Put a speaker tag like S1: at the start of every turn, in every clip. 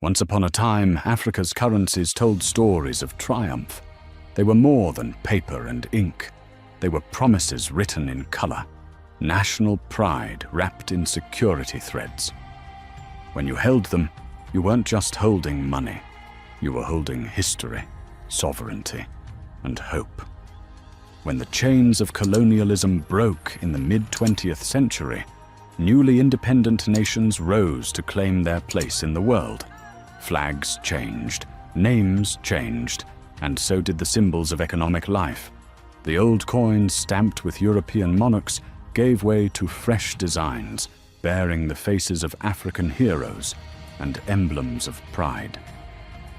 S1: Once upon a time, Africa's currencies told stories of triumph. They were more than paper and ink. They were promises written in color, national pride wrapped in security threads. When you held them, you weren't just holding money. You were holding history, sovereignty, and hope. When the chains of colonialism broke in the mid-20th century, newly independent nations rose to claim their place in the world. Flags changed, names changed, and so did the symbols of economic life. The old coins stamped with European monarchs gave way to fresh designs, bearing the faces of African heroes and emblems of pride.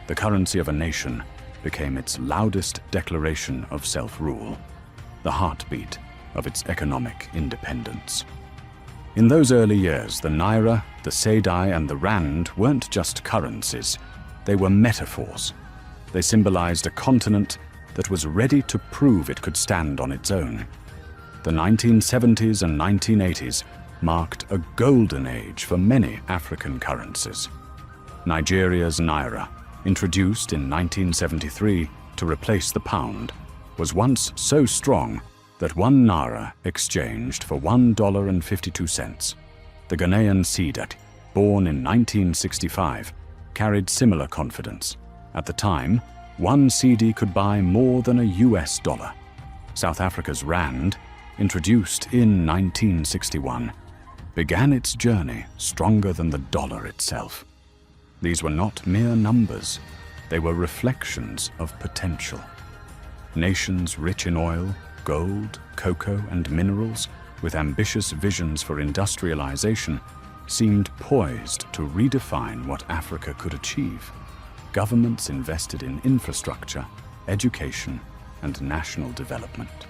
S1: The currency of a nation became its loudest declaration of self-rule, the heartbeat of its economic independence. In those early years, the Naira, the Cedi, and the Rand weren't just currencies, they were metaphors. They symbolized a continent that was ready to prove it could stand on its own. The 1970s and 1980s marked a golden age for many African currencies. Nigeria's Naira, introduced in 1973 to replace the pound, was once so strong that 1 Naira exchanged for $1.52. The Ghanaian Cedi, born in 1965, carried similar confidence. At the time, 1 Cedi could buy more than a US dollar. South Africa's Rand, introduced in 1961, began its journey stronger than the dollar itself. These were not mere numbers, they were reflections of potential. Nations rich in oil, gold, cocoa, and minerals, with ambitious visions for industrialization, seemed poised to redefine what Africa could achieve. Governments invested in infrastructure, education, and national development.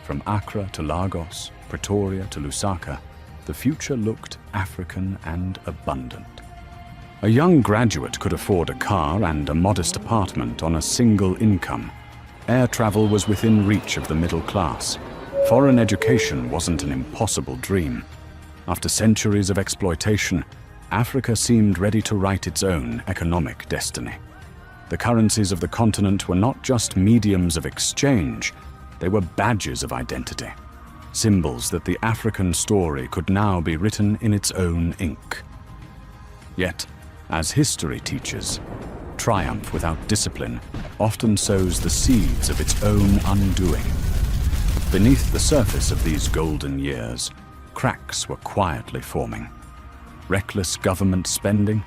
S1: From Accra to Lagos, Pretoria to Lusaka, the future looked African and abundant. A young graduate could afford a car and a modest apartment on a single income. Air travel was within reach of the middle class. Foreign education wasn't an impossible dream. After centuries of exploitation, Africa seemed ready to write its own economic destiny. The currencies of the continent were not just mediums of exchange, they were badges of identity, symbols that the African story could now be written in its own ink. Yet, as history teaches, triumph without discipline often sows the seeds of its own undoing. Beneath the surface of these golden years, cracks were quietly forming. Reckless government spending,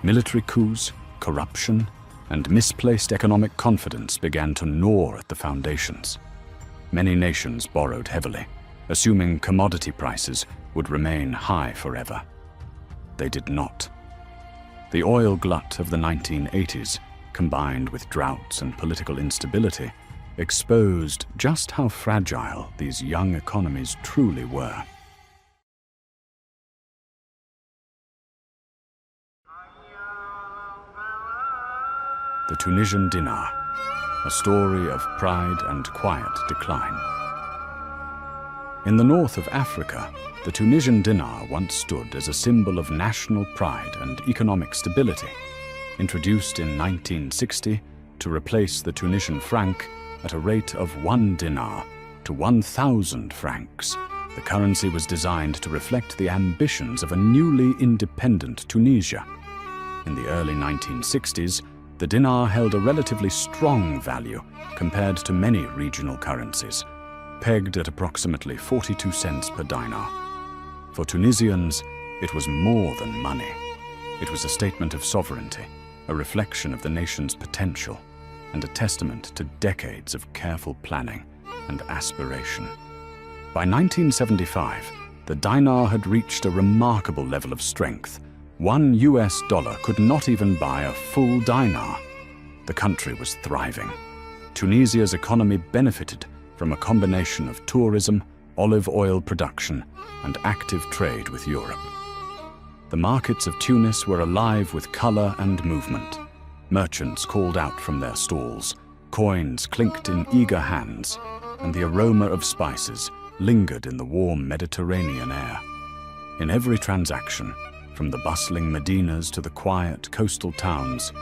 S1: military coups, corruption, and misplaced economic confidence began to gnaw at the foundations. Many nations borrowed heavily, assuming commodity prices would remain high forever. They did not. The oil glut of the 1980s, combined with droughts and political instability, exposed just how fragile these young economies truly were. The Tunisian Dinar, a story of pride and quiet decline. In the north of Africa, the Tunisian dinar once stood as a symbol of national pride and economic stability. Introduced in 1960 to replace the Tunisian franc at a rate of 1 dinar to 1,000 francs, the currency was designed to reflect the ambitions of a newly independent Tunisia. In the early 1960s, the dinar held a relatively strong value compared to many regional currencies, pegged at approximately 42 cents per dinar. For Tunisians, it was more than money. It was a statement of sovereignty, a reflection of the nation's potential, and a testament to decades of careful planning and aspiration. By 1975, the dinar had reached a remarkable level of strength. 1 US dollar could not even buy a full dinar. The country was thriving. Tunisia's economy benefited from a combination of tourism, olive oil production, and active trade with Europe. The markets of Tunis were alive with color and movement. Merchants called out from their stalls, coins clinked in eager hands, and the aroma of spices lingered in the warm Mediterranean air. In every transaction, From the bustling Medinas to the quiet coastal towns,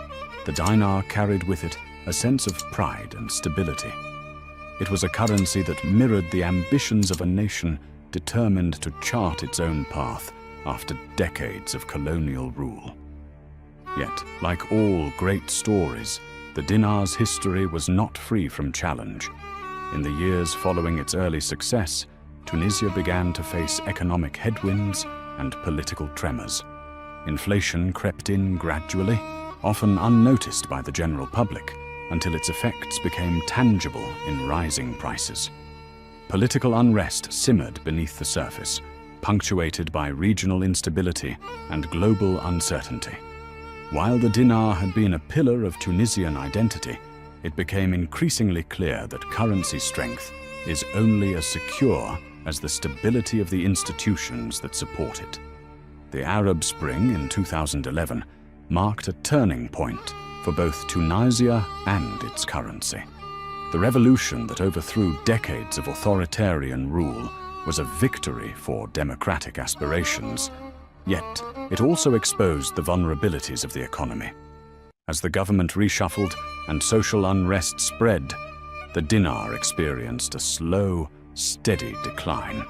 S1: the dinar carried with it a sense of pride and stability. It was a currency that mirrored the ambitions of a nation determined to chart its own path after decades of colonial rule. Yet, like all great stories, the dinar's history was not free from challenge. In the years following its early success, Tunisia began to face economic headwinds and political tremors. Inflation crept in gradually, often unnoticed by the general public, until its effects became tangible in rising prices. Political unrest simmered beneath the surface, punctuated by regional instability and global uncertainty. While the dinar had been a pillar of Tunisian identity, it became increasingly clear that currency strength is only as secure as the stability of the institutions that support it. The Arab Spring in 2011 marked a turning point for both Tunisia and its currency. The revolution that overthrew decades of authoritarian rule was a victory for democratic aspirations, yet it also exposed the vulnerabilities of the economy. As the government reshuffled and social unrest spread, the dinar experienced a slow, steady decline.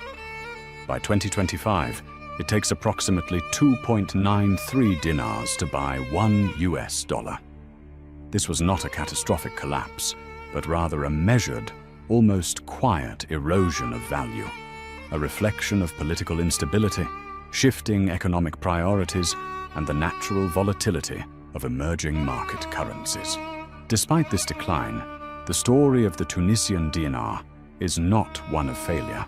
S1: By 2025, it takes approximately 2.93 dinars to buy $1. This was not a catastrophic collapse, but rather a measured, almost quiet erosion of value, a reflection of political instability, shifting economic priorities, and the natural volatility of emerging market currencies. Despite this decline, the story of the Tunisian dinar is not one of failure.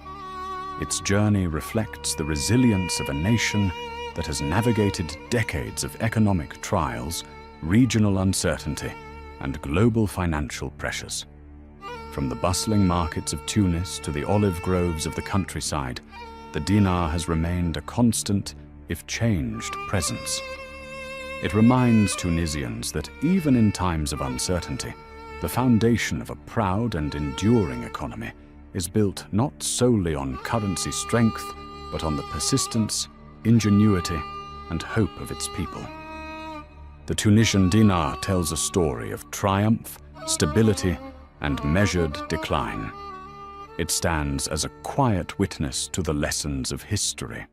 S1: Its journey reflects the resilience of a nation that has navigated decades of economic trials, regional uncertainty, and global financial pressures. From the bustling markets of Tunis to the olive groves of the countryside, the dinar has remained a constant, if changed, presence. It reminds Tunisians that even in times of uncertainty, the foundation of a proud and enduring economy is built not solely on currency strength, but on the persistence, ingenuity, and hope of its people. The Tunisian dinar tells a story of triumph, stability, and measured decline. It stands as a quiet witness to the lessons of history.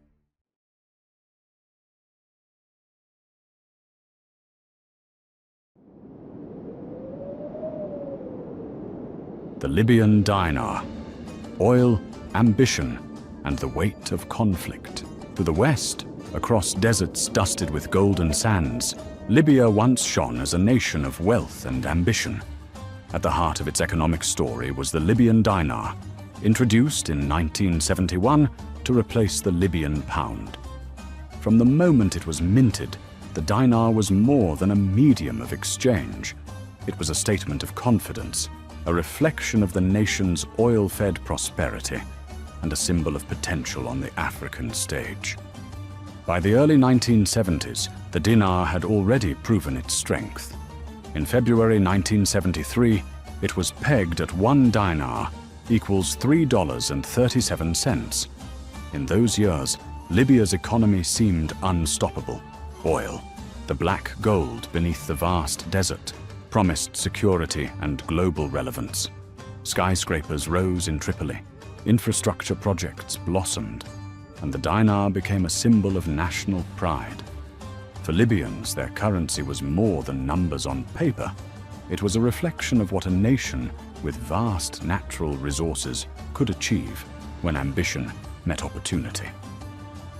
S1: The Libyan dinar: oil, ambition, and the weight of conflict. To the west, across deserts dusted with golden sands, Libya once shone as a nation of wealth and ambition. At the heart of its economic story was the Libyan dinar, introduced in 1971 to replace the Libyan pound. From the moment it was minted, the dinar was more than a medium of exchange. It was a statement of confidence, a reflection of the nation's oil-fed prosperity, and a symbol of potential on the African stage. By the early 1970s, the dinar had already proven its strength. In February 1973, it was pegged at 1 dinar equals $3.37. In those years, Libya's economy seemed unstoppable. Oil, the black gold beneath the vast desert, promised security and global relevance. Skyscrapers rose in Tripoli, infrastructure projects blossomed, and the dinar became a symbol of national pride. For Libyans, their currency was more than numbers on paper. It was a reflection of what a nation with vast natural resources could achieve when ambition met opportunity.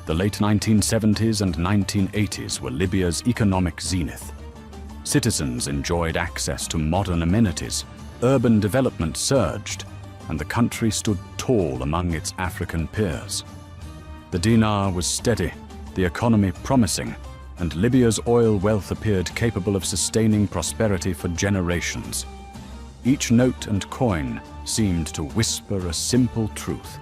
S1: The late 1970s and 1980s were Libya's economic zenith. Citizens enjoyed access to modern amenities, urban development surged, and the country stood tall among its African peers. The dinar was steady, the economy promising, and Libya's oil wealth appeared capable of sustaining prosperity for generations. Each note and coin seemed to whisper a simple truth.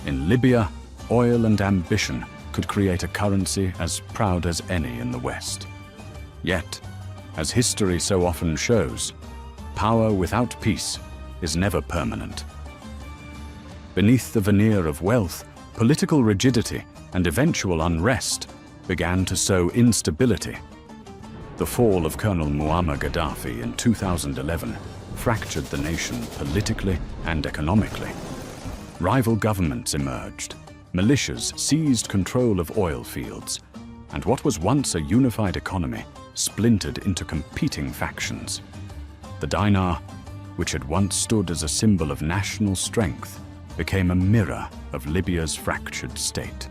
S1: In Libya, oil and ambition could create a currency as proud as any in the West. Yet, as history so often shows, power without peace is never permanent. Beneath the veneer of wealth, political rigidity, and eventual unrest, began to sow instability. The fall of Colonel Muammar Gaddafi in 2011 fractured the nation politically and economically. Rival governments emerged, militias seized control of oil fields, and what was once a unified economy splintered into competing factions. The dinar, which had once stood as a symbol of national strength, became a mirror of Libya's fractured state.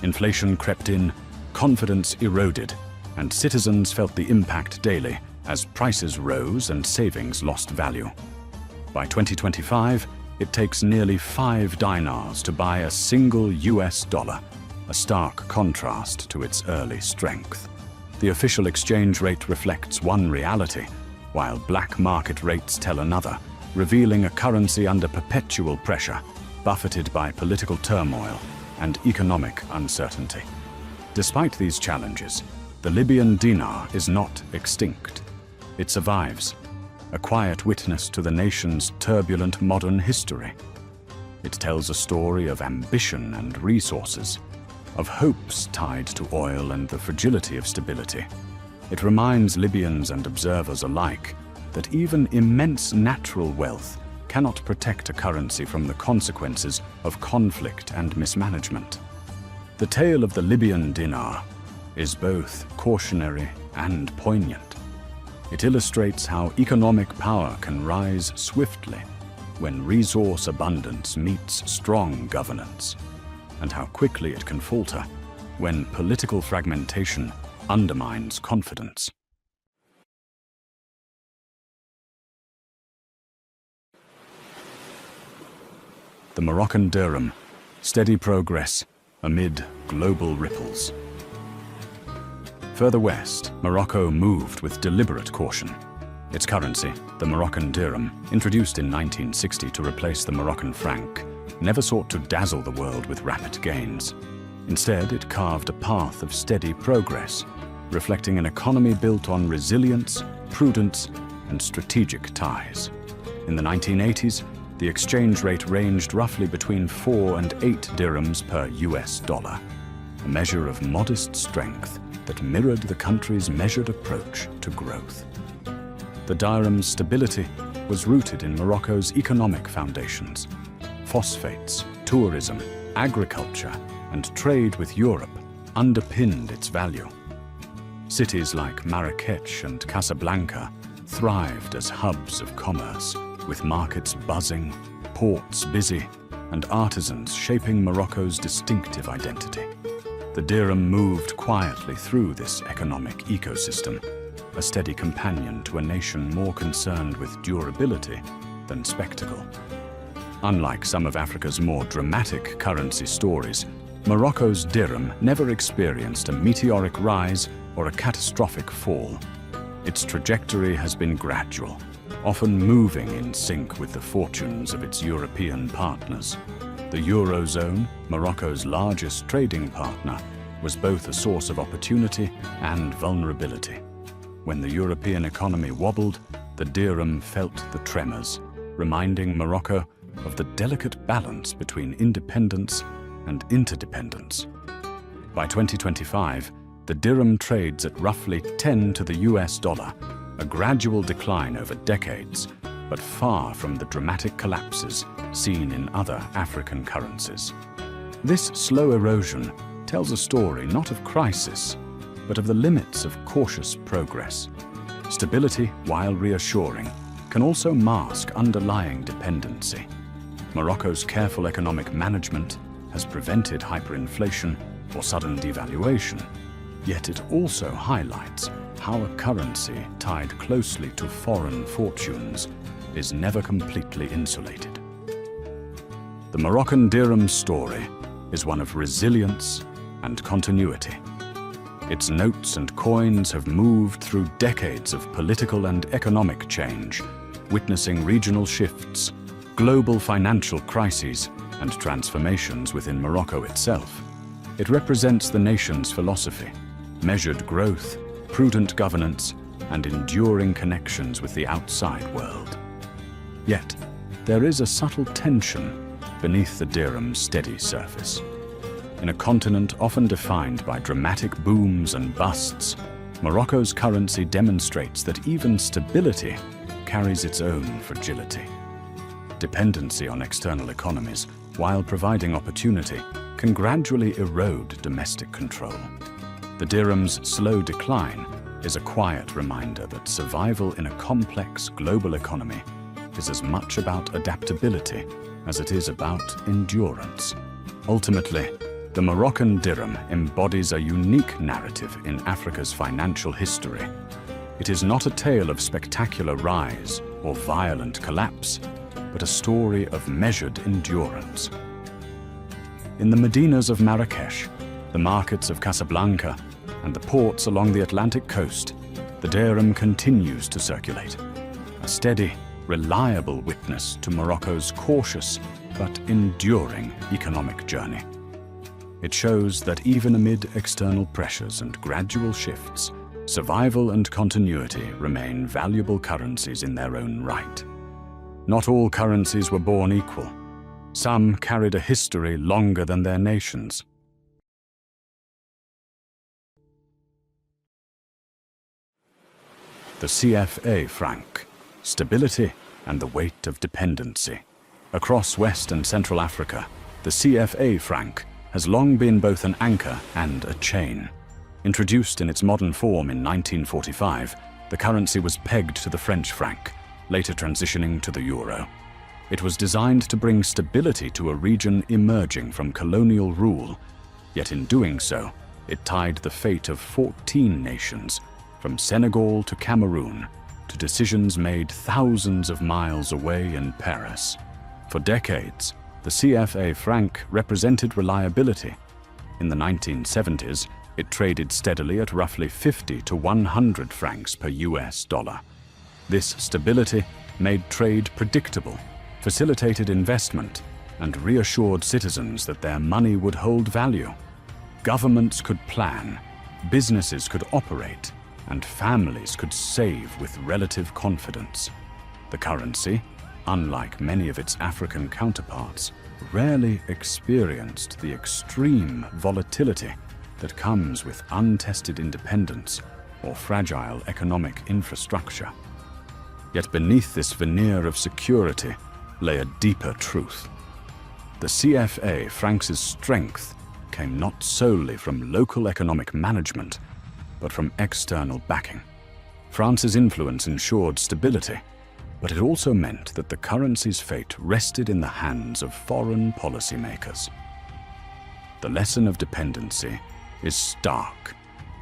S1: Inflation crept in, confidence eroded, and citizens felt the impact daily as prices rose and savings lost value. By 2025, it takes nearly 5 dinars to buy a single US dollar, a stark contrast to its early strength. The official exchange rate reflects one reality, while black market rates tell another, revealing a currency under perpetual pressure, buffeted by political turmoil and economic uncertainty. Despite these challenges, the Libyan dinar is not extinct. It survives, a quiet witness to the nation's turbulent modern history. It tells a story of ambition and resources, of hopes tied to oil and the fragility of stability. It reminds Libyans and observers alike that even immense natural wealth cannot protect a currency from the consequences of conflict and mismanagement. The tale of the Libyan dinar is both cautionary and poignant. It illustrates how economic power can rise swiftly when resource abundance meets strong governance, and how quickly it can falter when political fragmentation undermines confidence. The Moroccan dirham, steady progress amid global ripples. Further west, Morocco moved with deliberate caution. Its currency, the Moroccan dirham, introduced in 1960 to replace the Moroccan franc, never sought to dazzle the world with rapid gains. Instead, it carved a path of steady progress, reflecting an economy built on resilience, prudence, and strategic ties. In the 1980s, the exchange rate ranged roughly between 4 and 8 dirhams per US dollar, a measure of modest strength that mirrored the country's measured approach to growth. The dirham's stability was rooted in Morocco's economic foundations. Phosphates, tourism, agriculture, and trade with Europe underpinned its value. Cities like Marrakech and Casablanca thrived as hubs of commerce, with markets buzzing, ports busy, and artisans shaping Morocco's distinctive identity. The dirham moved quietly through this economic ecosystem, a steady companion to a nation more concerned with durability than spectacle. Unlike some of Africa's more dramatic currency stories, Morocco's dirham never experienced a meteoric rise or a catastrophic fall. Its trajectory has been gradual, often moving in sync with the fortunes of its European partners. The Eurozone, Morocco's largest trading partner, was both a source of opportunity and vulnerability. When the European economy wobbled, the dirham felt the tremors, reminding Morocco of the delicate balance between independence and interdependence. By 2025, the dirham trades at roughly 10 to the US dollar, a gradual decline over decades, but far from the dramatic collapses seen in other African currencies. This slow erosion tells a story not of crisis, but of the limits of cautious progress. Stability, while reassuring, can also mask underlying dependency. Morocco's careful economic management has prevented hyperinflation or sudden devaluation, yet it also highlights how a currency tied closely to foreign fortunes is never completely insulated. The Moroccan dirham's story is one of resilience and continuity. Its notes and coins have moved through decades of political and economic change, witnessing regional shifts, global financial crises, and transformations within Morocco itself. It represents the nation's philosophy: measured growth, prudent governance, and enduring connections with the outside world. Yet, there is a subtle tension beneath the dirham's steady surface. In a continent often defined by dramatic booms and busts, Morocco's currency demonstrates that even stability carries its own fragility. Dependency on external economies, while providing opportunity, can gradually erode domestic control. The dirham's slow decline is a quiet reminder that survival in a complex global economy is as much about adaptability as it is about endurance. Ultimately, the Moroccan dirham embodies a unique narrative in Africa's financial history. It is not a tale of spectacular rise or violent collapse, but a story of measured endurance. In the Medinas of Marrakesh, the markets of Casablanca, and the ports along the Atlantic coast, the dirham continues to circulate, a steady, reliable witness to Morocco's cautious but enduring economic journey. It shows that even amid external pressures and gradual shifts, survival and continuity remain valuable currencies in their own right. Not all currencies were born equal. Some carried a history longer than their nations. The CFA franc, stability and the weight of dependency. Across West and Central Africa, the CFA franc has long been both an anchor and a chain. Introduced in its modern form in 1945, the currency was pegged to the French franc, later transitioning to the euro. It was designed to bring stability to a region emerging from colonial rule, yet in doing so, it tied the fate of 14 nations, from Senegal to Cameroon, to decisions made thousands of miles away in Paris. For decades, the CFA franc represented reliability. In the 1970s, it traded steadily at roughly 50 to 100 francs per US dollar. This stability made trade predictable, facilitated investment, and reassured citizens that their money would hold value. Governments could plan, businesses could operate, and families could save with relative confidence. The currency, unlike many of its African counterparts, rarely experienced the extreme volatility that comes with untested independence or fragile economic infrastructure. Yet beneath this veneer of security lay a deeper truth. The CFA franc's strength came not solely from local economic management, but from external backing. France's influence ensured stability, but it also meant that the currency's fate rested in the hands of foreign policymakers. The lesson of dependency is stark.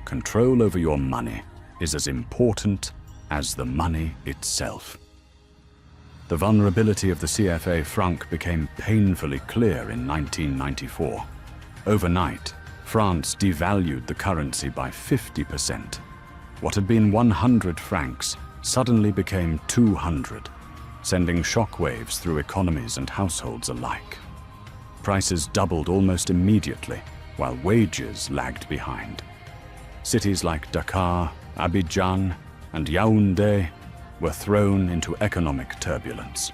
S1: Control over your money is as important as the money itself. The vulnerability of the CFA franc became painfully clear in 1994. Overnight, France devalued the currency by 50%. What had been 100 francs suddenly became 200, sending shockwaves through economies and households alike. Prices doubled almost immediately, while wages lagged behind. Cities like Dakar, Abidjan, and Yaoundé were thrown into economic turbulence.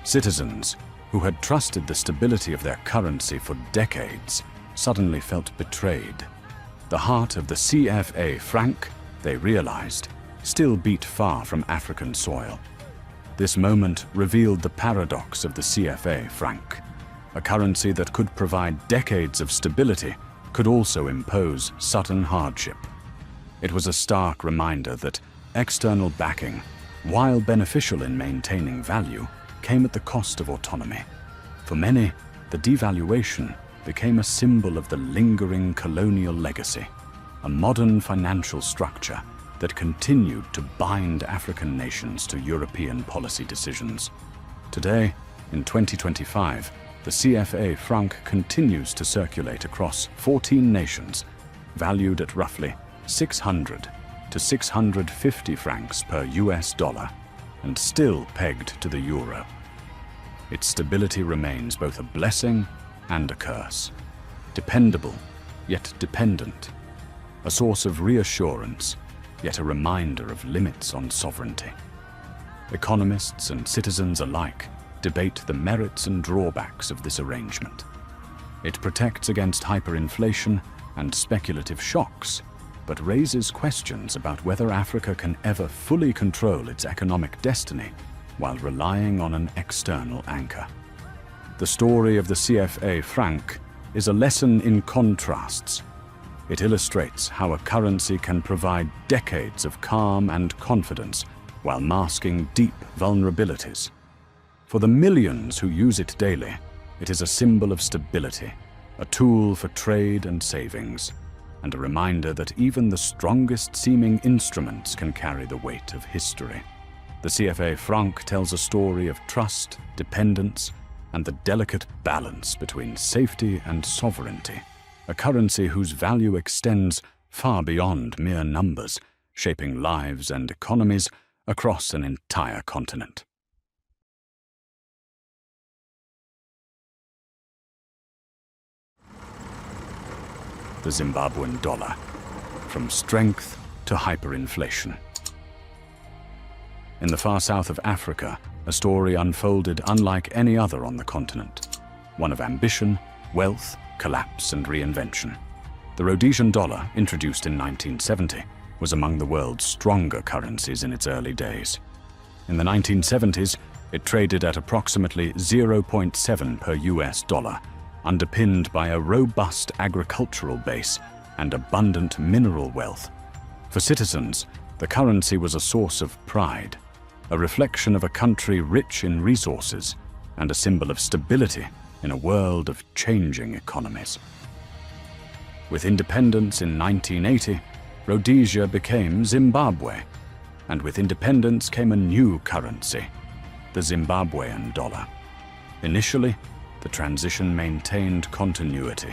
S1: Citizens who had trusted the stability of their currency for decades suddenly felt betrayed. The heart of the CFA franc, they realized, still beat far from African soil. This moment revealed the paradox of the CFA franc. A currency that could provide decades of stability could also impose sudden hardship. It was a stark reminder that external backing, while beneficial in maintaining value, came at the cost of autonomy. For many, the devaluation became a symbol of the lingering colonial legacy, a modern financial structure that continued to bind African nations to European policy decisions. Today, in 2025, the CFA franc continues to circulate across 14 nations, valued at roughly 600 to 650 francs per US dollar, and still pegged to the euro. Its stability remains both a blessing and a curse. Dependable, yet dependent. A source of reassurance, yet a reminder of limits on sovereignty. Economists and citizens alike debate the merits and drawbacks of this arrangement. It protects against hyperinflation and speculative shocks, but raises questions about whether Africa can ever fully control its economic destiny while relying on an external anchor. The story of the CFA franc is a lesson in contrasts. It illustrates how a currency can provide decades of calm and confidence while masking deep vulnerabilities. For the millions who use it daily, it is a symbol of stability, a tool for trade and savings, and a reminder that even the strongest seeming instruments can carry the weight of history. The CFA franc tells a story of trust, dependence, and the delicate balance between safety and sovereignty, a currency whose value extends far beyond mere numbers, shaping lives and economies across an entire continent. The Zimbabwean dollar, from strength to hyperinflation. In the far south of Africa, a story unfolded unlike any other on the continent, one of ambition, wealth, collapse, and reinvention. The Rhodesian dollar, introduced in 1970, was among the world's stronger currencies in its early days. In the 1970s, it traded at approximately 0.7 per US dollar, underpinned by a robust agricultural base and abundant mineral wealth. For citizens, the currency was a source of pride, a reflection of a country rich in resources, and a symbol of stability in a world of changing economies. With independence in 1980, Rhodesia became Zimbabwe, and with independence came a new currency, the Zimbabwean dollar. Initially, the transition maintained continuity,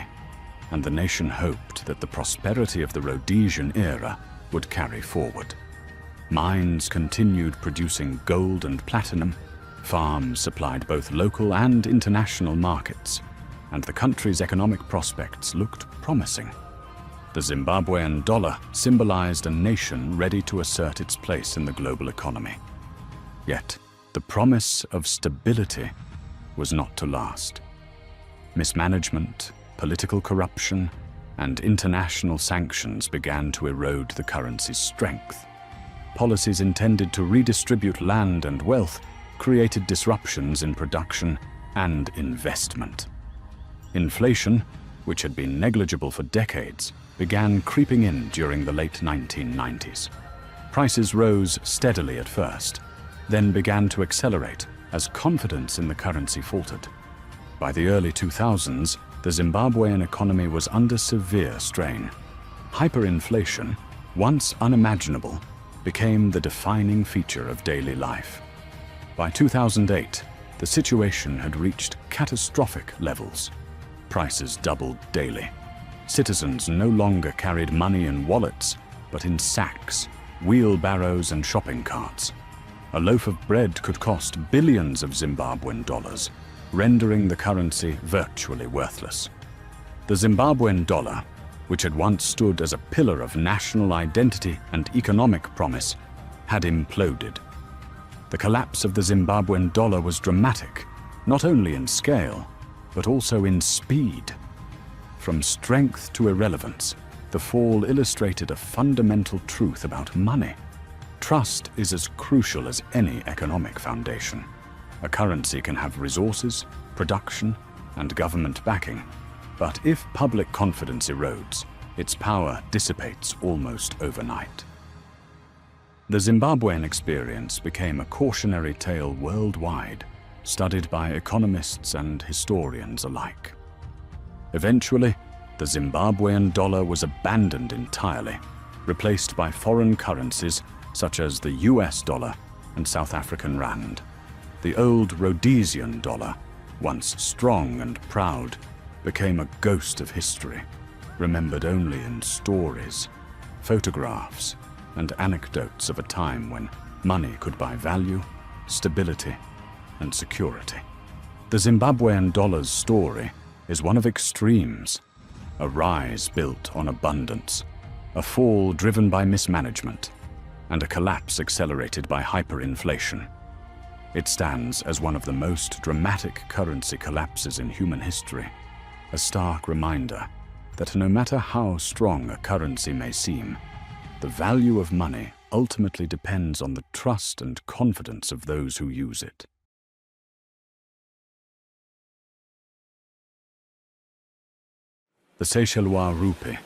S1: and the nation hoped that the prosperity of the Rhodesian era would carry forward. Mines continued producing gold and platinum, farms supplied both local and international markets, and the country's economic prospects looked promising. The Zimbabwean dollar symbolized a nation ready to assert its place in the global economy. Yet, the promise of stability was not to last. Mismanagement, political corruption, and international sanctions began to erode the currency's strength. Policies intended to redistribute land and wealth created disruptions in production and investment. Inflation, which had been negligible for decades, began creeping in during the late 1990s. Prices rose steadily at first, then began to accelerate as confidence in the currency faltered. By the early 2000s, the Zimbabwean economy was under severe strain. Hyperinflation, once unimaginable, became the defining feature of daily life. By 2008, the situation had reached catastrophic levels. Prices doubled daily. Citizens no longer carried money in wallets, but in sacks, wheelbarrows, and shopping carts. A loaf of bread could cost billions of Zimbabwean dollars, rendering the currency virtually worthless. The Zimbabwean dollar, which had once stood as a pillar of national identity and economic promise, had imploded. The collapse of the Zimbabwean dollar was dramatic, not only in scale, but also in speed. From strength to irrelevance, the fall illustrated a fundamental truth about money. Trust is as crucial as any economic foundation. A currency can have resources, production, and government backing, but if public confidence erodes, its power dissipates almost overnight. The Zimbabwean experience became a cautionary tale worldwide, studied by economists and historians alike. Eventually, the Zimbabwean dollar was abandoned entirely, replaced by foreign currencies such as the US dollar and South African rand. The old Rhodesian dollar, once strong and proud, became a ghost of history, remembered only in stories, photographs, and anecdotes of a time when money could buy value, stability, and security. The Zimbabwean dollar's story is one of extremes, a rise built on abundance, a fall driven by mismanagement, and a collapse accelerated by hyperinflation. It stands as one of the most dramatic currency collapses in human history, a stark reminder that no matter how strong a currency may seem, the value of money ultimately depends on the trust and confidence of those who use it. The Seychellois rupee: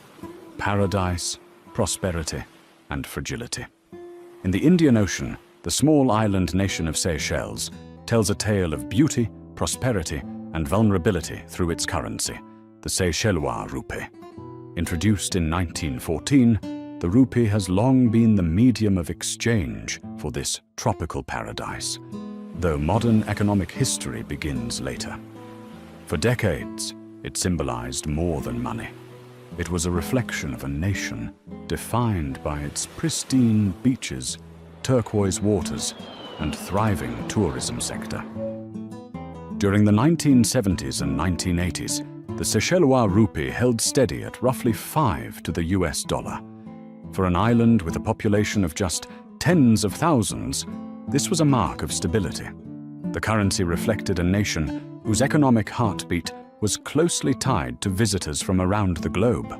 S1: paradise, prosperity, and fragility. In the Indian Ocean, the small island nation of Seychelles tells a tale of beauty, prosperity, and vulnerability through its currency, the Seychellois rupee. Introduced in 1914, the rupee has long been the medium of exchange for this tropical paradise, though modern economic history begins later. For decades, it symbolized more than money. It was a reflection of a nation defined by its pristine beaches, turquoise waters, and thriving tourism sector. During the 1970s and 1980s, the Seychellois rupee held steady at roughly 5 to the US dollar. For an island with a population of just tens of thousands, this was a mark of stability. The currency reflected a nation whose economic heartbeat was closely tied to visitors from around the globe.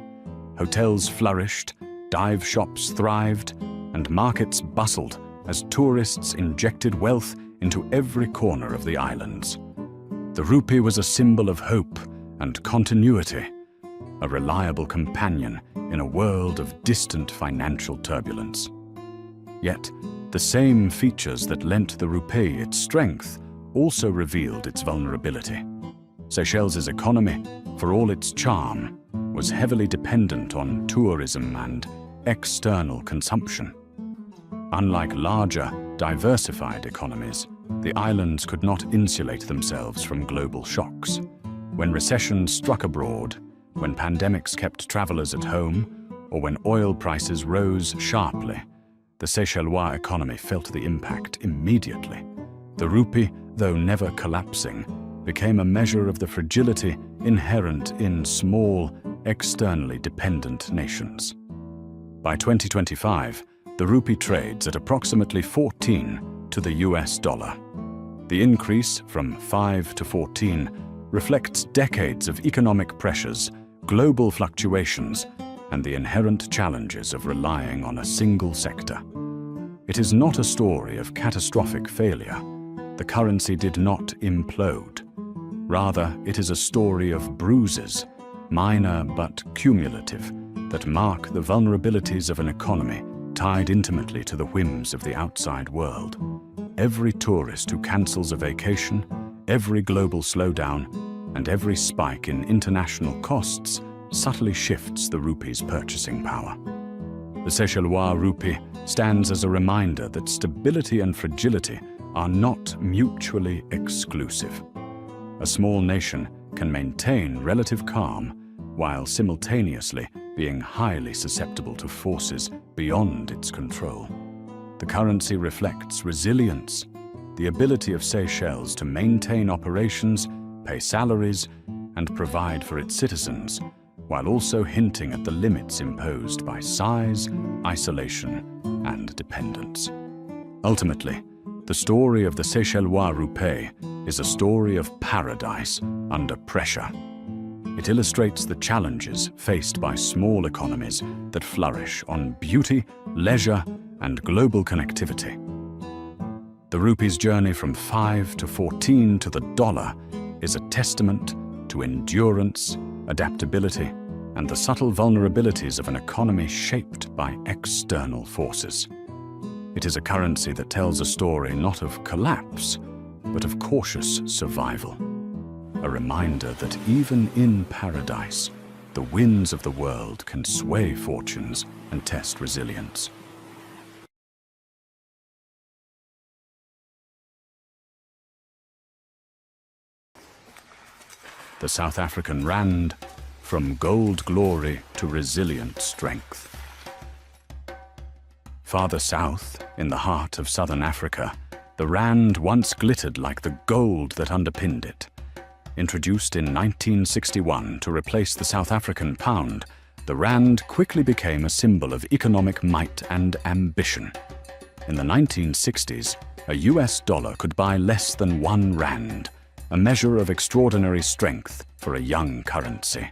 S1: Hotels flourished, dive shops thrived, and markets bustled as tourists injected wealth into every corner of the islands. The rupee was a symbol of hope and continuity, a reliable companion in a world of distant financial turbulence. Yet, the same features that lent the rupee its strength also revealed its vulnerability. Seychelles' economy, for all its charm, was heavily dependent on tourism and external consumption. Unlike larger, diversified economies, the islands could not insulate themselves from global shocks. When recessions struck abroad, when pandemics kept travelers at home, or when oil prices rose sharply, the Seychellois economy felt the impact immediately. The rupee, though never collapsing, became a measure of the fragility inherent in small, externally dependent nations. By 2025, the rupee trades at approximately 14 to the US dollar. The increase from 5 to 14 reflects decades of economic pressures, global fluctuations, and the inherent challenges of relying on a single sector. It is not a story of catastrophic failure. The currency did not implode. Rather, it is a story of bruises, minor but cumulative, that mark the vulnerabilities of an economy tied intimately to the whims of the outside world. Every tourist who cancels a vacation, every global slowdown, and every spike in international costs subtly shifts the rupee's purchasing power. The Seychellois rupee stands as a reminder that stability and fragility are not mutually exclusive. A small nation can maintain relative calm while simultaneously being highly susceptible to forces beyond its control. The currency reflects resilience, the ability of Seychelles to maintain operations, pay salaries, and provide for its citizens, while also hinting at the limits imposed by size, isolation, and dependence. Ultimately, the story of the Seychellois rupee is a story of paradise under pressure. It illustrates the challenges faced by small economies that flourish on beauty, leisure, and global connectivity. The rupee's journey from 5 to 14 to the dollar is a testament to endurance, adaptability, and the subtle vulnerabilities of an economy shaped by external forces. It is a currency that tells a story not of collapse, but of cautious survival. A reminder that even in paradise, the winds of the world can sway fortunes and test resilience. The South African Rand, from gold glory to resilient strength. Farther south, in the heart of southern Africa, the Rand once glittered like the gold that underpinned it. Introduced in 1961 to replace the South African pound, the Rand quickly became a symbol of economic might and ambition. In the 1960s, a US dollar could buy less than 1 Rand, a measure of extraordinary strength for a young currency.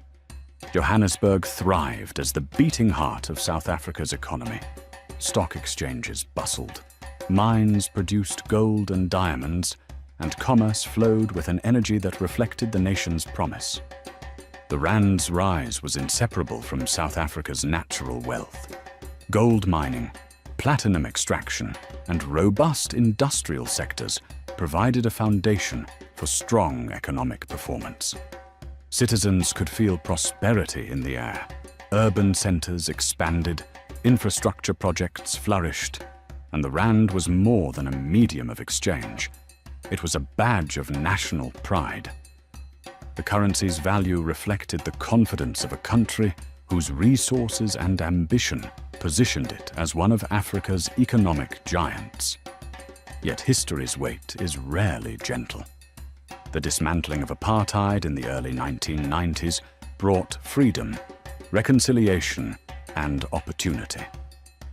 S1: Johannesburg thrived as the beating heart of South Africa's economy. Stock exchanges bustled, mines produced gold and diamonds, and commerce flowed with an energy that reflected the nation's promise. The rand's rise was inseparable from South Africa's natural wealth. Gold mining, platinum extraction, and robust industrial sectors provided a foundation for strong economic performance. Citizens could feel prosperity in the air. Urban centers expanded, infrastructure projects flourished, and the rand was more than a medium of exchange. It was a badge of national pride. The currency's value reflected the confidence of a country whose resources and ambition positioned it as one of Africa's economic giants. Yet history's weight is rarely gentle. The dismantling of apartheid in the early 1990s brought freedom, reconciliation, and opportunity,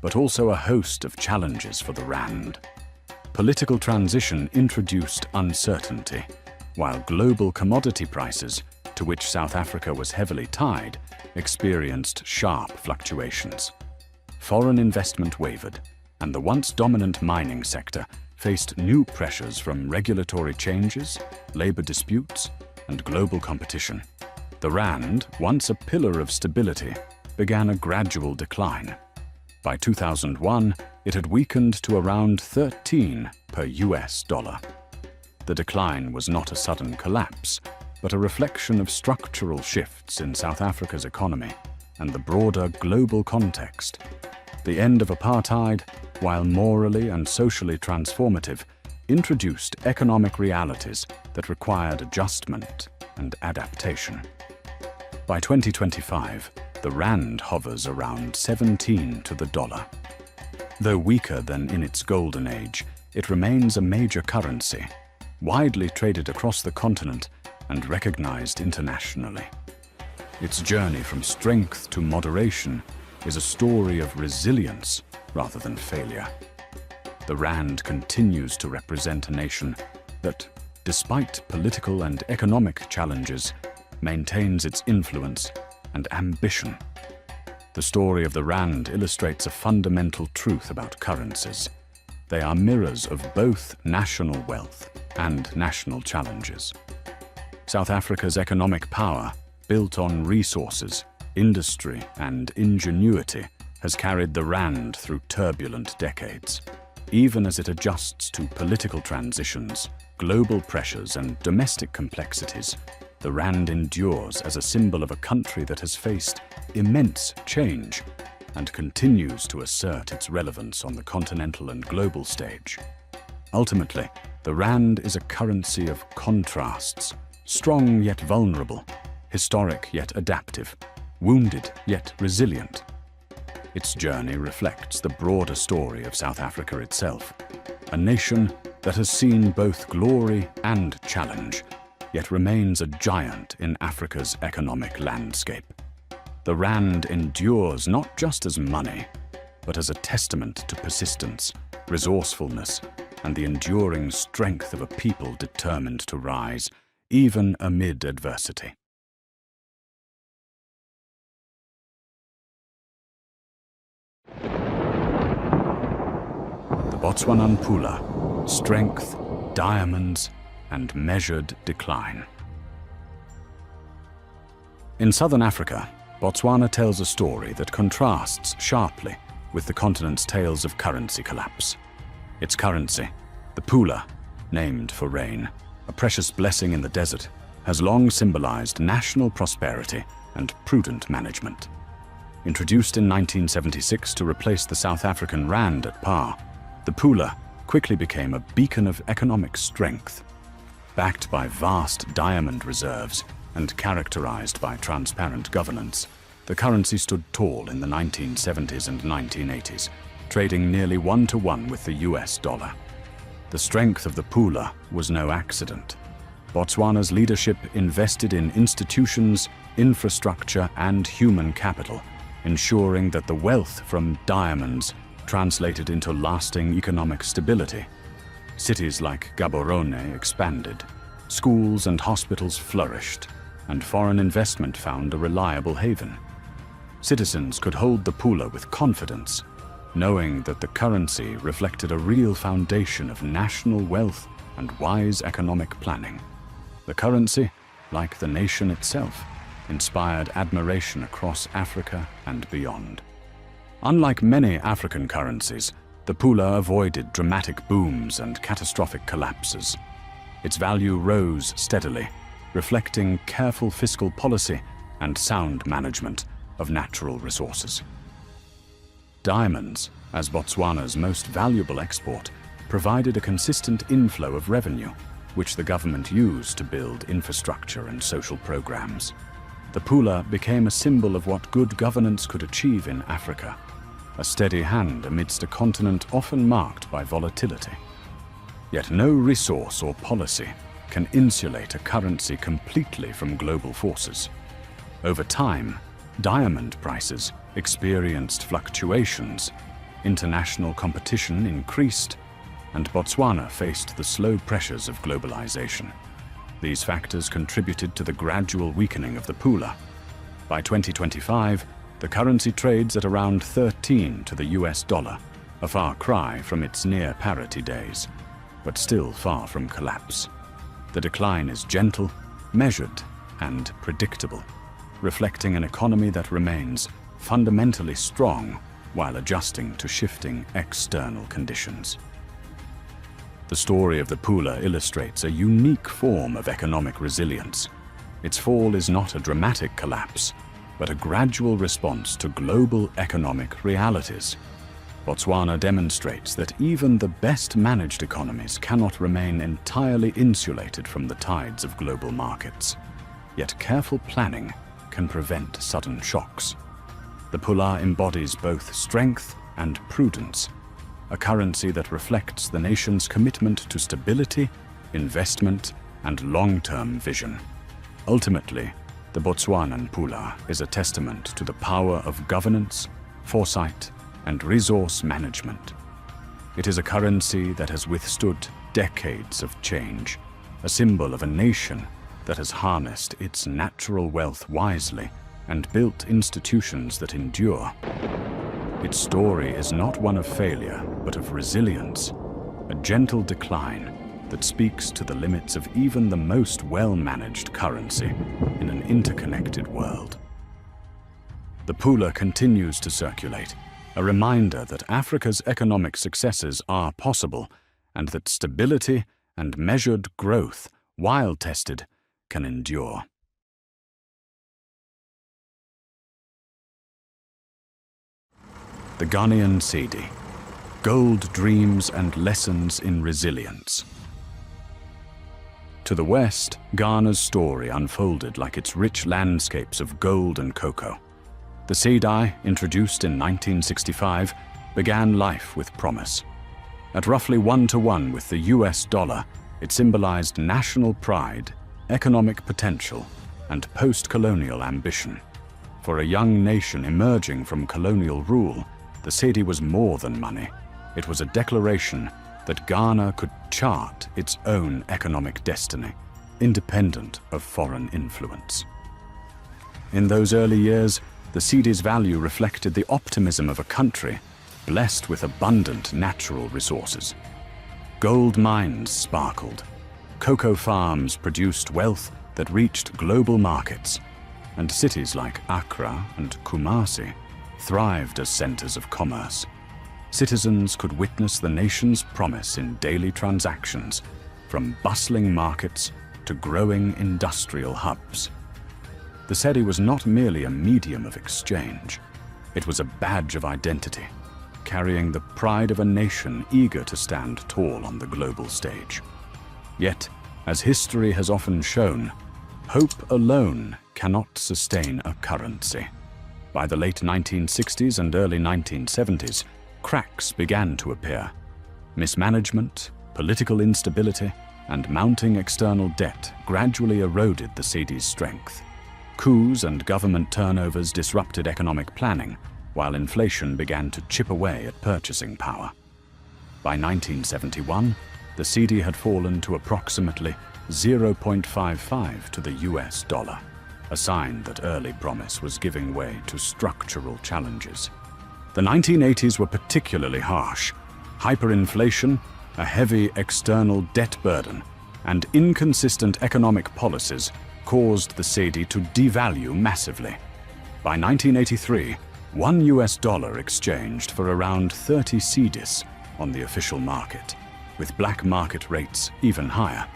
S1: but also a host of challenges for the rand. Political transition introduced uncertainty, while global commodity prices, to which South Africa was heavily tied, experienced sharp fluctuations. Foreign investment wavered, and the once dominant mining sector faced new pressures from regulatory changes, labor disputes, and global competition. The rand, once a pillar of stability, began a gradual decline. By 2001, it had weakened to around 13 per US dollar. The decline was not a sudden collapse, but a reflection of structural shifts in South Africa's economy and the broader global context. The end of apartheid, while morally and socially transformative, introduced economic realities that required adjustment and adaptation. By 2025, the rand hovers around 17 to the dollar. Though weaker than in its golden age, it remains a major currency, widely traded across the continent and recognized internationally. Its journey from strength to moderation is a story of resilience rather than failure. The rand continues to represent a nation that, despite political and economic challenges, maintains its influence and ambition. The story of the rand illustrates a fundamental truth about currencies. They are mirrors of both national wealth and national challenges. South Africa's economic power, built on resources, industry, and ingenuity, has carried the rand through turbulent decades. Even as it adjusts to political transitions, global pressures, and domestic complexities, the rand endures as a symbol of a country that has faced immense change and continues to assert its relevance on the continental and global stage. Ultimately, the rand is a currency of contrasts, strong yet vulnerable, historic yet adaptive, wounded yet resilient. Its journey reflects the broader story of South Africa itself, a nation that has seen both glory and challenge, yet remains a giant in Africa's economic landscape. The rand endures not just as money, but as a testament to persistence, resourcefulness, and the enduring strength of a people determined to rise, even amid adversity. The Botswanan Pula, strength, diamonds, and measured decline. In southern Africa, Botswana tells a story that contrasts sharply with the continent's tales of currency collapse. Its currency, the Pula, named for rain, a precious blessing in the desert, has long symbolized national prosperity and prudent management. Introduced in 1976 to replace the South African rand at par, the Pula quickly became a beacon of economic strength. Backed by vast diamond reserves and characterized by transparent governance, the currency stood tall in the 1970s and 1980s, trading nearly 1-to-1 with the US dollar. The strength of the Pula was no accident. Botswana's leadership invested in institutions, infrastructure, and human capital, ensuring that the wealth from diamonds translated into lasting economic stability. Cities like Gaborone expanded, schools and hospitals flourished, and foreign investment found a reliable haven. Citizens could hold the Pula with confidence, knowing that the currency reflected a real foundation of national wealth and wise economic planning. The currency, like the nation itself, inspired admiration across Africa and beyond. Unlike many African currencies, the Pula avoided dramatic booms and catastrophic collapses. Its value rose steadily, reflecting careful fiscal policy and sound management of natural resources. Diamonds, as Botswana's most valuable export, provided a consistent inflow of revenue, which the government used to build infrastructure and social programs. The Pula became a symbol of what good governance could achieve in Africa, a steady hand amidst a continent often marked by volatility. Yet no resource or policy can insulate a currency completely from global forces. Over time, diamond prices experienced fluctuations, international competition increased, and Botswana faced the slow pressures of globalization. These factors contributed to the gradual weakening of the Pula. By 2025, the currency trades at around 13 to the US dollar, a far cry from its near parity days, but still far from collapse. The decline is gentle, measured, and predictable, reflecting an economy that remains fundamentally strong while adjusting to shifting external conditions. The story of the Pula illustrates a unique form of economic resilience. Its fall is not a dramatic collapse, but a gradual response to global economic realities. Botswana demonstrates that even the best managed economies cannot remain entirely insulated from the tides of global markets. Yet careful planning can prevent sudden shocks. The Pula embodies both strength and prudence, a currency that reflects the nation's commitment to stability, investment, and long-term vision. Ultimately, the Botswanan Pula is a testament to the power of governance, foresight, and resource management. It is a currency that has withstood decades of change, a symbol of a nation that has harnessed its natural wealth wisely and built institutions that endure. Its story is not one of failure, but of resilience, a gentle decline that speaks to the limits of even the most well-managed currency in an interconnected world. The Pula continues to circulate, a reminder that Africa's economic successes are possible and that stability and measured growth, while tested, can endure. The Ghanaian Cedi, gold dreams and lessons in resilience. To the west, Ghana's story unfolded like its rich landscapes of gold and cocoa. The Cedi, introduced in 1965, began life with promise. At roughly 1-to-1 with the US dollar, it symbolized national pride, economic potential, and post-colonial ambition. For a young nation emerging from colonial rule, the Cedi was more than money. It was a declaration that Ghana could chart its own economic destiny, independent of foreign influence. In those early years, the Cedi's value reflected the optimism of a country blessed with abundant natural resources. Gold mines sparkled, cocoa farms produced wealth that reached global markets, and cities like Accra and Kumasi thrived as centers of commerce. Citizens could witness the nation's promise in daily transactions, from bustling markets to growing industrial hubs. The Cedi was not merely a medium of exchange. It was a badge of identity, carrying the pride of a nation eager to stand tall on the global stage. Yet, as history has often shown, hope alone cannot sustain a currency. By the late 1960s and early 1970s, cracks began to appear. Mismanagement, political instability, and mounting external debt gradually eroded the Cedi's strength. Coups and government turnovers disrupted economic planning, while inflation began to chip away at purchasing power. By 1971, the cedi had fallen to approximately 0.55 to the US dollar, a sign that early promise was giving way to structural challenges. The 1980s were particularly harsh. Hyperinflation, a heavy external debt burden, and inconsistent economic policies caused the cedi to devalue massively. By 1983, $1 exchanged for around 30 cedis on the official market, with black market rates even higher.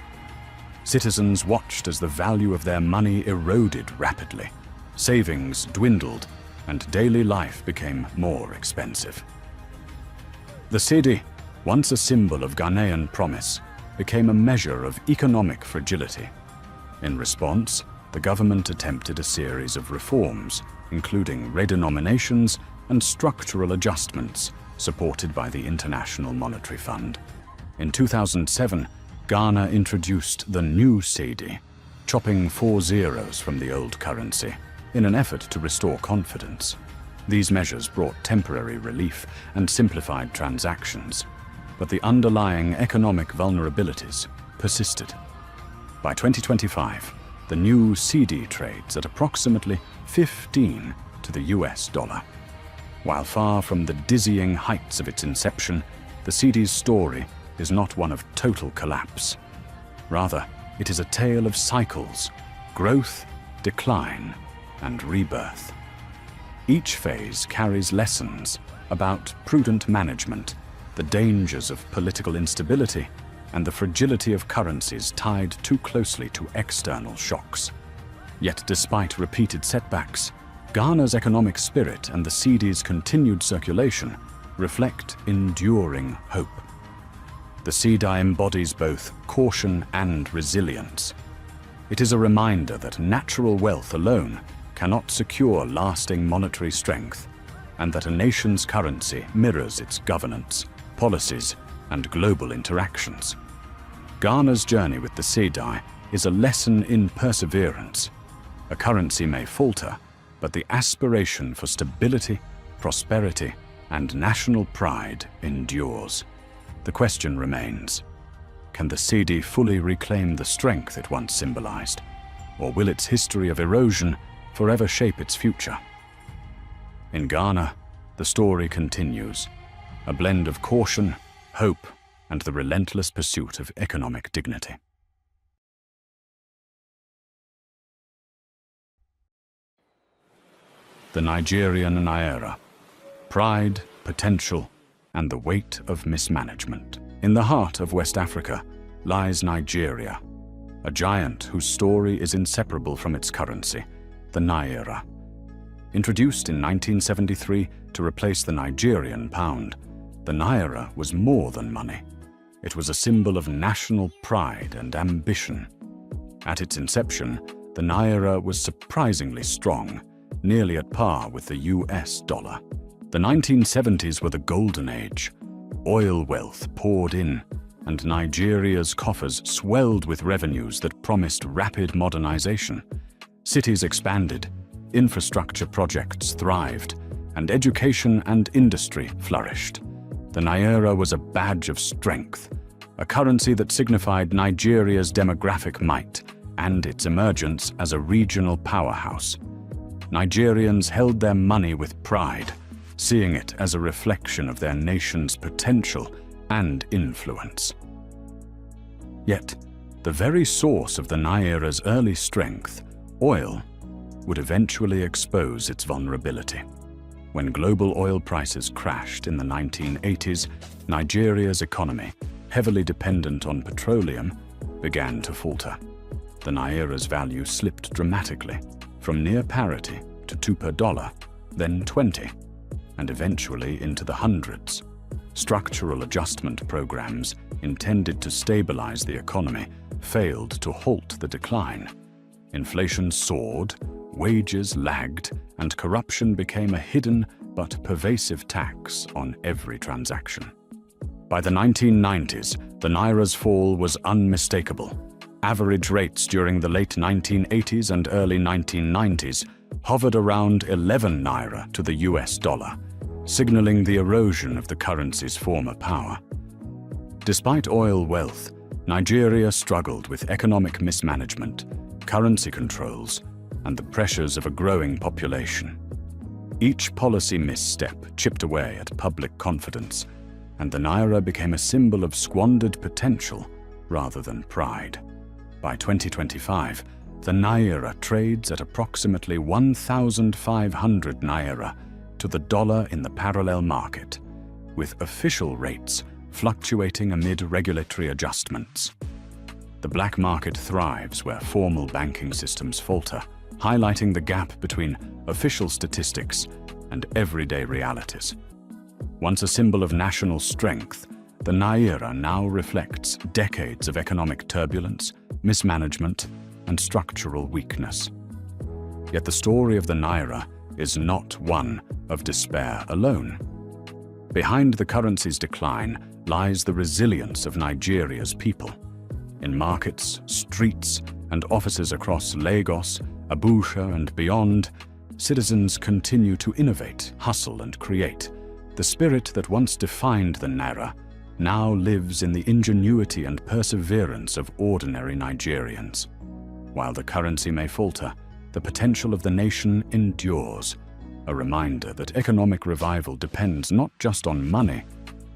S1: Citizens watched as the value of their money eroded rapidly. Savings dwindled, and daily life became more expensive. The cedi, once a symbol of Ghanaian promise, became a measure of economic fragility. In response, the government attempted a series of reforms, including redenominations and structural adjustments supported by the International Monetary Fund. In 2007, Ghana introduced the new cedi, chopping 4 zeros from the old currency in an effort to restore confidence. These measures brought temporary relief and simplified transactions, but the underlying economic vulnerabilities persisted. By 2025, the new cedi trades at approximately 15 to the US dollar. While far from the dizzying heights of its inception, the cedi's story is not one of total collapse. Rather, it is a tale of cycles, growth, decline, and rebirth. Each phase carries lessons about prudent management, the dangers of political instability, and the fragility of currencies tied too closely to external shocks. Yet despite repeated setbacks, Ghana's economic spirit and the cedi's continued circulation reflect enduring hope. The cedi embodies both caution and resilience. It is a reminder that natural wealth alone cannot secure lasting monetary strength, and that a nation's currency mirrors its governance, policies, and global interactions. Ghana's journey with the cedi is a lesson in perseverance. A currency may falter, but the aspiration for stability, prosperity, and national pride endures. The question remains, can the cedi fully reclaim the strength it once symbolized, or will its history of erosion forever shape its future? In Ghana, the story continues, a blend of caution, hope, and the relentless pursuit of economic dignity. The Nigerian Naira: pride, potential, and the weight of mismanagement. In the heart of West Africa lies Nigeria, a giant whose story is inseparable from its currency, the Naira. Introduced in 1973 to replace the Nigerian pound, the Naira was more than money. It was a symbol of national pride and ambition. At its inception, the Naira was surprisingly strong, nearly at par with the US dollar. The 1970s were the golden age. Oil wealth poured in, and Nigeria's coffers swelled with revenues that promised rapid modernization. Cities expanded, infrastructure projects thrived, and education and industry flourished. The Naira was a badge of strength, a currency that signified Nigeria's demographic might and its emergence as a regional powerhouse. Nigerians held their money with pride, seeing it as a reflection of their nation's potential and influence. Yet, the very source of the Naira's early strength, oil, would eventually expose its vulnerability. When global oil prices crashed in the 1980s, Nigeria's economy, heavily dependent on petroleum, began to falter. The Naira's value slipped dramatically, from near parity to 2 per dollar, then 20, and eventually into the hundreds. Structural adjustment programs intended to stabilize the economy failed to halt the decline. Inflation soared, wages lagged, and corruption became a hidden but pervasive tax on every transaction. By the 1990s, the Naira's fall was unmistakable. Average rates during the late 1980s and early 1990s hovered around 11 Naira to the US dollar, signaling the erosion of the currency's former power. Despite oil wealth, Nigeria struggled with economic mismanagement, currency controls, and the pressures of a growing population. Each policy misstep chipped away at public confidence, and the Naira became a symbol of squandered potential rather than pride. By 2025, the Naira trades at approximately 1,500 Naira to the dollar in the parallel market, with official rates fluctuating amid regulatory adjustments. The black market thrives where formal banking systems falter, highlighting the gap between official statistics and everyday realities. Once a symbol of national strength, the Naira now reflects decades of economic turbulence, mismanagement, and structural weakness. Yet the story of the Naira is not one of despair alone. Behind the currency's decline lies the resilience of Nigeria's people. In markets, streets, and offices across Lagos, Abuja, and beyond, citizens continue to innovate, hustle, and create. The spirit that once defined the Naira now lives in the ingenuity and perseverance of ordinary Nigerians. While the currency may falter, the potential of the nation endures, a reminder that economic revival depends not just on money,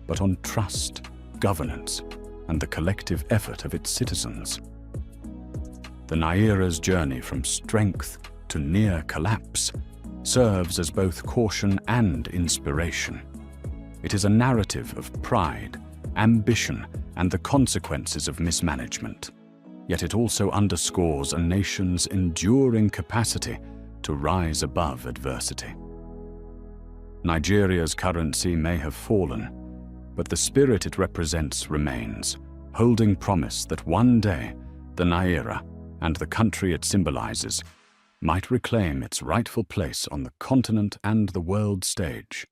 S1: but on trust, governance, and the collective effort of its citizens. The Naira's journey from strength to near collapse serves as both caution and inspiration. It is a narrative of pride, ambition, and the consequences of mismanagement. Yet it also underscores a nation's enduring capacity to rise above adversity. Nigeria's currency may have fallen, but the spirit it represents remains, holding promise that one day the Naira and the country it symbolizes might reclaim its rightful place on the continent and the world stage.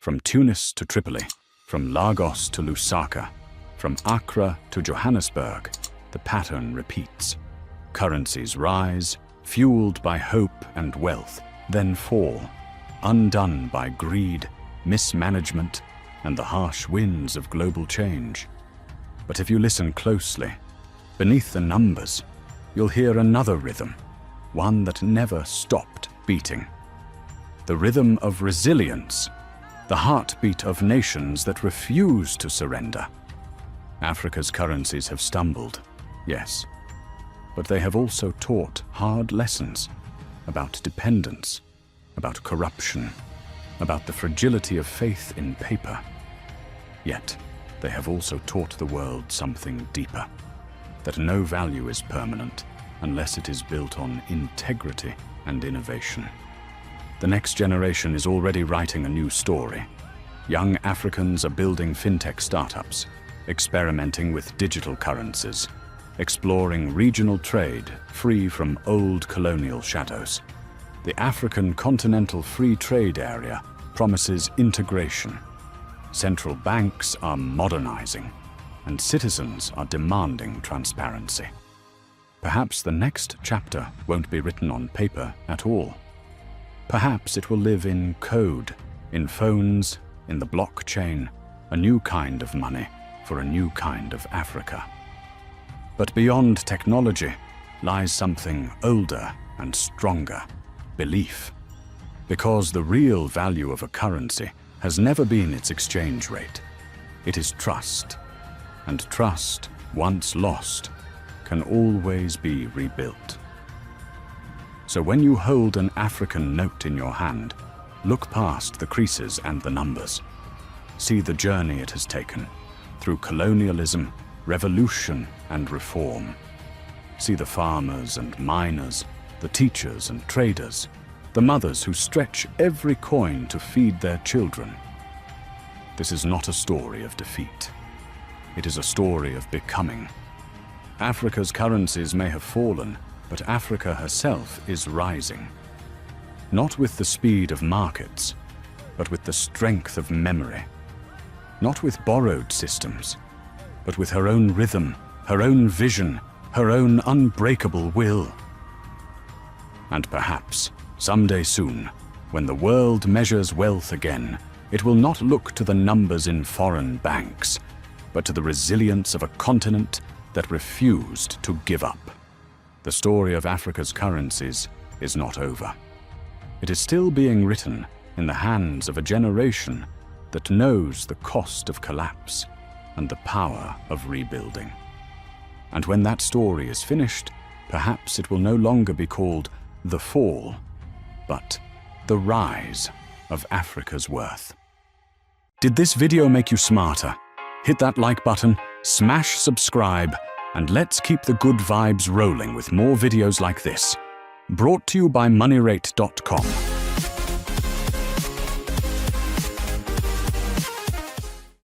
S1: From Tunis to Tripoli, from Lagos to Lusaka, from Accra to Johannesburg, the pattern repeats. Currencies rise, fueled by hope and wealth, then fall, undone by greed, mismanagement, and the harsh winds of global change. But if you listen closely, beneath the numbers, you'll hear another rhythm, one that never stopped beating. The rhythm of resilience, the heartbeat of nations that refuse to surrender. Africa's currencies have stumbled, yes, but they have also taught hard lessons about dependence, about corruption, about the fragility of faith in paper. Yet, they have also taught the world something deeper, that no value is permanent unless it is built on integrity and innovation. The next generation is already writing a new story. Young Africans are building fintech startups, experimenting with digital currencies, exploring regional trade free from old colonial shadows. The African Continental Free Trade Area promises integration. Central banks are modernizing, and citizens are demanding transparency. Perhaps the next chapter won't be written on paper at all. Perhaps it will live in code, in phones, in the blockchain, a new kind of money for a new kind of Africa. But beyond technology lies something older and stronger: belief. Because the real value of a currency has never been its exchange rate. It is trust. And trust, once lost, can always be rebuilt. So when you hold an African note in your hand, look past the creases and the numbers. See the journey it has taken, through colonialism, revolution, and reform. See the farmers and miners, the teachers and traders, the mothers who stretch every coin to feed their children. This is not a story of defeat. It is a story of becoming. Africa's currencies may have fallen, but Africa herself is rising. Not with the speed of markets, but with the strength of memory. Not with borrowed systems, but with her own rhythm, her own vision, her own unbreakable will. And perhaps, someday soon, when the world measures wealth again, It will not look to the numbers in foreign banks, but to the resilience of a continent that refused to give up. The story of Africa's currencies is not over. It is still being written in the hands of a generation that knows the cost of collapse and the power of rebuilding. And when that story is finished, perhaps it will no longer be called the fall, but the rise of Africa's worth. Did this video make you smarter? Hit that like button, smash subscribe, and let's keep the good vibes rolling with more videos like this. Brought to you by moneyrate.com.